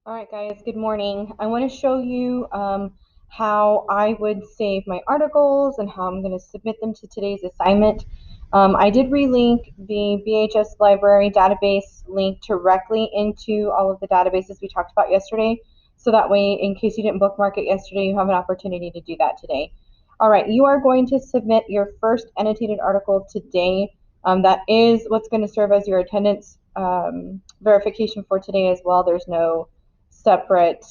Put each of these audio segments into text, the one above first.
All right, guys, good morning. I want to show you how I would save my articles and how I'm going to submit them to today's assignment. I did relink the BHS library database link directly into all of the databases we talked about yesterday. So that way, in case you didn't bookmark it yesterday, you have an opportunity to do that today. All right, you are going to submit your first annotated article today. That is what's going to serve as your attendance verification for today as well. There's no separate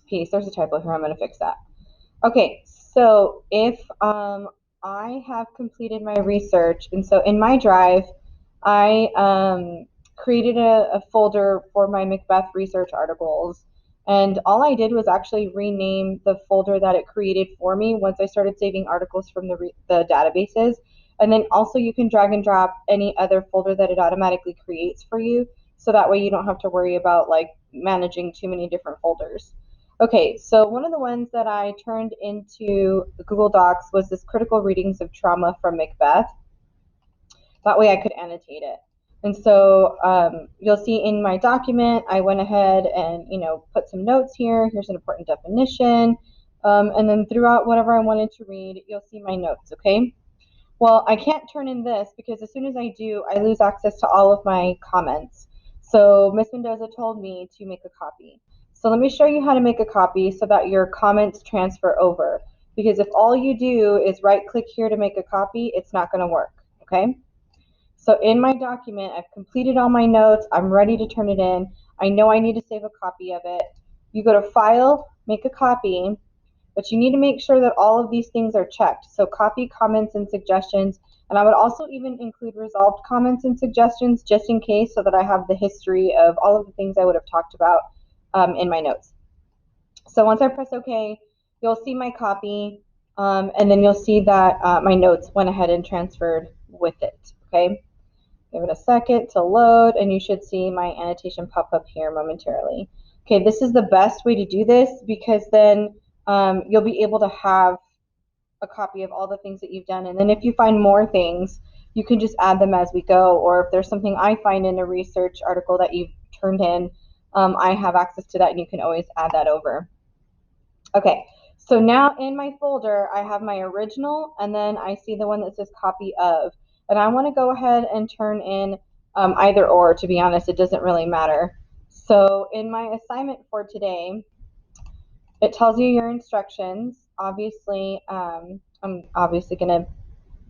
piece. There's a typo here. I'm going to fix that. Okay, so if I have completed my research, and so in my drive, I created a folder for my Macbeth research articles. And all I did was actually rename the folder that it created for me once I started saving articles from the databases. And then also you can drag and drop any other folder that it automatically creates for you. So that way you don't have to worry about like managing too many different folders. Okay, so one of the ones that I turned into Google Docs was this critical readings of trauma from Macbeth. That way I could annotate it. And so you'll see in my document, I went ahead and, put some notes here. Here's an important definition. And then throughout whatever I wanted to read, you'll see my notes, okay? Well, I can't turn in this because as soon as I do, I lose access to all of my comments. So Ms. Mendoza told me to make a copy. So let me show you how to make a copy so that your comments transfer over. Because if all you do is right click here to make a copy, it's not going to work, okay? So in my document, I've completed all my notes. I'm ready to turn it in. I know I need to save a copy of it. You go to File, Make a Copy, but you need to make sure that all of these things are checked. So copy, comments, and suggestions. And I would also even include resolved comments and suggestions just in case so that I have the history of all of the things I would have talked about in my notes. So once I press OK, you'll see my copy, and then you'll see that my notes went ahead and transferred with it. Okay. Give it a second to load, and you should see my annotation pop up here momentarily. Okay, this is the best way to do this because then you'll be able to have a copy of all the things that you've done. And then if you find more things, you can just add them as we go. Or if there's something I find in a research article that you've turned in, I have access to that and you can always add that over. Okay, so now in my folder, I have my original and then I see the one that says copy of. And I want to go ahead and turn in either or, to be honest, it doesn't really matter. So in my assignment for today, it tells you your instructions. Obviously, I'm obviously going to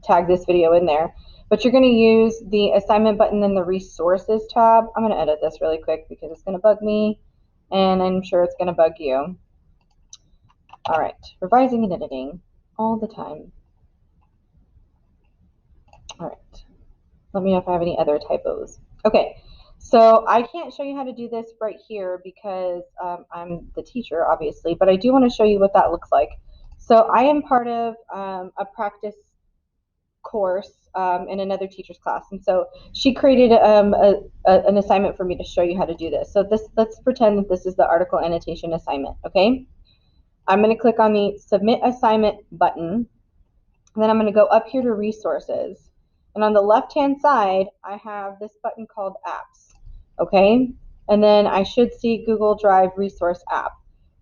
tag this video in there, but you're going to use the assignment button in the resources tab. I'm going to edit this really quick because it's going to bug me and I'm sure it's going to bug you. All right, revising and editing all the time. All right, let me know if I have any other typos. Okay, so I can't show you how to do this right here because I'm the teacher, obviously, but I do want to show you what that looks like. So I am part of a practice course in another teacher's class, and so she created an assignment for me to show you how to do this. So let's pretend that this is the article annotation assignment, okay? I'm going to click on the Submit Assignment button. And then I'm going to go up here to Resources. And on the left-hand side, I have this button called Apps. Okay? And then I should see Google Drive Resource App.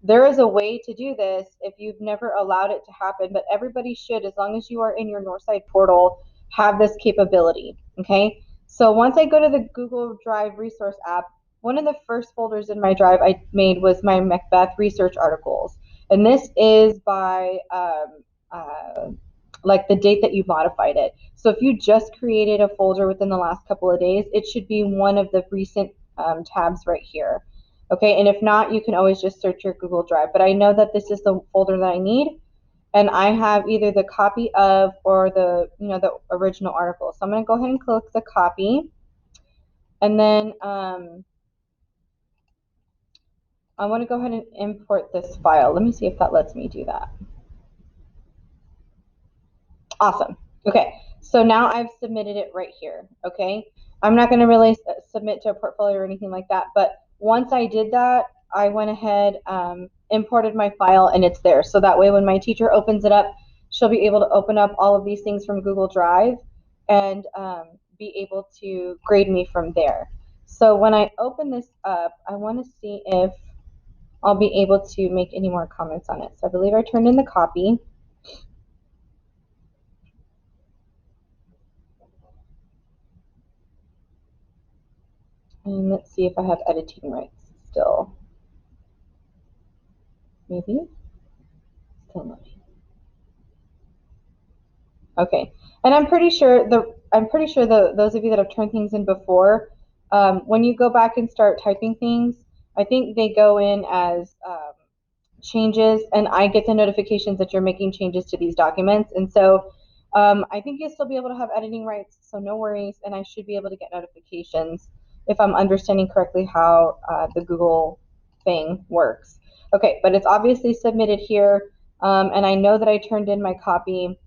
There is a way to do this if you've never allowed it to happen, but everybody should, as long as you are in your Northside portal, have this capability. Okay? So once I go to the Google Drive Resource App, one of the first folders in my drive I made was my Macbeth research articles. And this is by like the date that you modified it. So if you just created a folder within the last couple of days, it should be one of the recent tabs right here. Okay, and if not, you can always just search your Google Drive. But I know that this is the folder that I need, and I have either the copy of or the the original article. So I'm going to go ahead and click the copy, and then I want to go ahead and import this file. Let me see if that lets me do that. Awesome. Okay, so now I've submitted it right here, okay? I'm not gonna really submit to a portfolio or anything like that, but once I did that, I went ahead, imported my file, and it's there. So that way when my teacher opens it up, she'll be able to open up all of these things from Google Drive and be able to grade me from there. So when I open this up, I want to see if I'll be able to make any more comments on it. So I believe I turned in the copy. And let's see if I have editing rights still. Maybe. Still nothing. Okay, and I'm pretty sure those of you that have turned things in before, when you go back and start typing things, I think they go in as changes, and I get the notifications that you're making changes to these documents, and so I think you'll still be able to have editing rights, so no worries, and I should be able to get notifications if I'm understanding correctly how the Google thing works. Okay, but it's obviously submitted here, and I know that I turned in my copy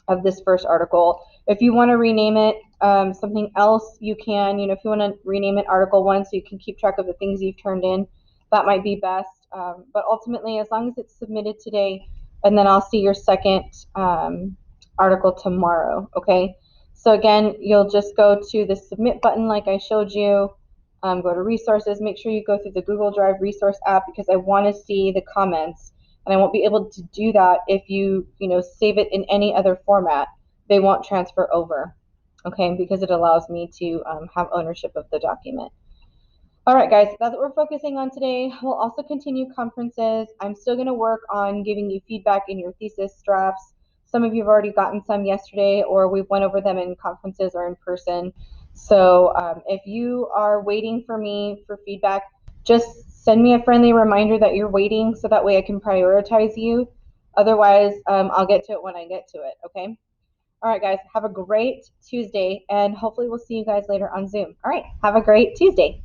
of this first article. If you want to rename it something else, you can. If you want to rename it Article 1 so you can keep track of the things you've turned in, that might be best. But ultimately, as long as it's submitted today, and then I'll see your second article tomorrow, okay? So again, you'll just go to the submit button like I showed you. Go to resources. Make sure you go through the Google Drive resource app because I want to see the comments, and I won't be able to do that if you save it in any other format. They won't transfer over, okay, because it allows me to have ownership of the document. All right, guys, that's what we're focusing on today. We'll also continue conferences. I'm still going to work on giving you feedback in your thesis drafts. Some of you have already gotten some yesterday, or we went over them in conferences or in person. So if you are waiting for me for feedback, just send me a friendly reminder that you're waiting so that way I can prioritize you. Otherwise, I'll get to it when I get to it, okay? All right, guys, have a great Tuesday, and hopefully we'll see you guys later on Zoom. All right, have a great Tuesday.